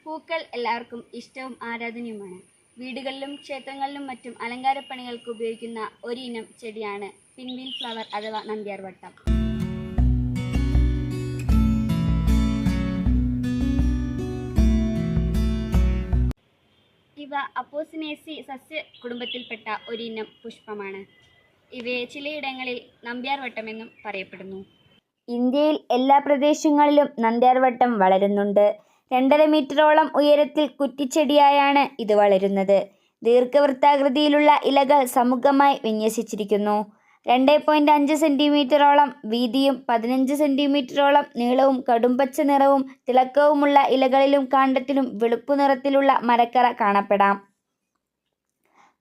പൂക്കൾ എല്ലാവർക്കും ഇഷ്ടവും ആരാധനയുമാണ്. വീടുകളിലും ക്ഷേത്രങ്ങളിലും മറ്റും അലങ്കാരപ്പണികൾക്ക് ഉപയോഗിക്കുന്ന ഒരിനം ചെടിയാണ് പിൻവീൽ ഫ്ലവർ അഥവാ നന്ദ്യാർവട്ടം. ഇവ അപ്പോസിനേസി സസ്യ കുടുംബത്തിൽപ്പെട്ട ഒരിനം പുഷ്പമാണ്. ഇവയെ ചിലയിടങ്ങളിൽ നമ്പ്യാർവട്ടമെന്നും പറയപ്പെടുന്നു. ഇന്ത്യയിൽ എല്ലാ പ്രദേശങ്ങളിലും നന്ദ്യാർവട്ടം വളരുന്നുണ്ട്. 2.5 മീറ്ററോളം ഉയരത്തിൽ കുറ്റിച്ചെടിയായാണ് ഇത് വളരുന്നത്. ദീർഘവൃത്താകൃതിയിലുള്ള ഇലകൾ സമുഖമായി വിന്യസിച്ചിരിക്കുന്നു. 2.5 സെന്റിമീറ്ററോളം വീതിയും 15 സെന്റിമീറ്ററോളം നീളവും കടുംപച്ച നിറവും തിളക്കവുമുള്ള ഇലകളിലും കാണ്ഡത്തിലും വെളുപ്പു നിറത്തിലുള്ള മരക്കറ കാണപ്പെടാം.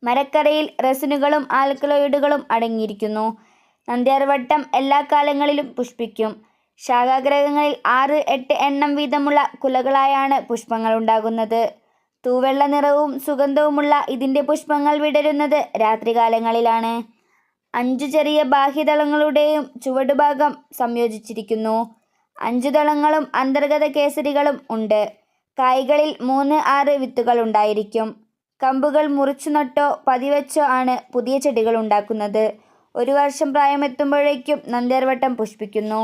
മരക്കറയിൽ റെസിനുകളും ആൽക്കലോയിഡുകളും അടങ്ങിയിരിക്കുന്നു. നന്ദ്യാർവട്ടം എല്ലാ കാലങ്ങളിലും പുഷ്പിക്കും. ശാഖാഗ്രങ്ങളിൽ 6-8 എണ്ണം വീതമുള്ള കുലകളായാണ് പുഷ്പങ്ങൾ ഉണ്ടാകുന്നത്. തൂവെള്ള നിറവും സുഗന്ധവുമുള്ള ഇതിൻ്റെ പുഷ്പങ്ങൾ വിടരുന്നത് രാത്രികാലങ്ങളിലാണ്. 5 ചെറിയ ബാഹ്യദളങ്ങളുടെയും ചുവടുഭാഗം സംയോജിച്ചിരിക്കുന്നു. 5 ദളങ്ങളും അന്തർഗത കേസരികളും ഉണ്ട്. കായ്കളിൽ 3-6 വിത്തുകൾ ഉണ്ടായിരിക്കും. കമ്പുകൾ മുറിച്ചു നട്ടോ പതിവച്ചോ ആണ് പുതിയ ചെടികൾ ഉണ്ടാക്കുന്നത്. 1 വർഷം പ്രായമെത്തുമ്പോഴേക്കും നന്ദ്യാർവട്ടം പുഷ്പിക്കുന്നു.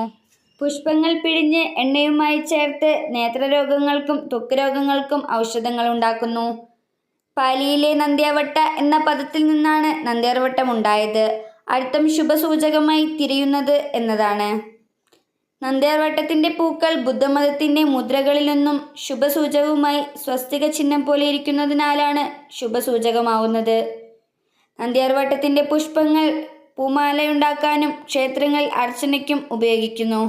പുഷ്പങ്ങൾ പിഴിഞ്ഞ് എണ്ണയുമായി ചേർത്ത് നേത്രരോഗങ്ങൾക്കും ത്വക്ക് രോഗങ്ങൾക്കും ഔഷധങ്ങൾ ഉണ്ടാക്കുന്നു. പാലിയിലെ നന്ദ്യാവട്ട എന്ന പദത്തിൽ നിന്നാണ് നന്ദ്യാർവട്ടം ഉണ്ടായത്. അർത്ഥം ശുഭസൂചകമായി തിരയുന്നത് എന്നതാണ്. നന്ദ്യാർവട്ടത്തിൻ്റെ പൂക്കൾ ബുദ്ധമതത്തിൻ്റെ മുദ്രകളിലൊന്നും ശുഭസൂചകവുമായി സ്വസ്തിക ചിഹ്നം പോലെ ഇരിക്കുന്നതിനാലാണ് ശുഭസൂചകമാവുന്നത്. നന്ദ്യാർവട്ടത്തിൻ്റെ പുഷ്പങ്ങൾ പൂമാലയുണ്ടാക്കാനും ക്ഷേത്രങ്ങളിൽ അർച്ചനയ്ക്കും ഉപയോഗിക്കുന്നു.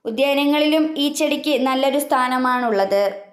ഉദ്യാനങ്ങളിലും ഈ ചെടിക്ക് നല്ലൊരു സ്ഥാനമാണുള്ളത്.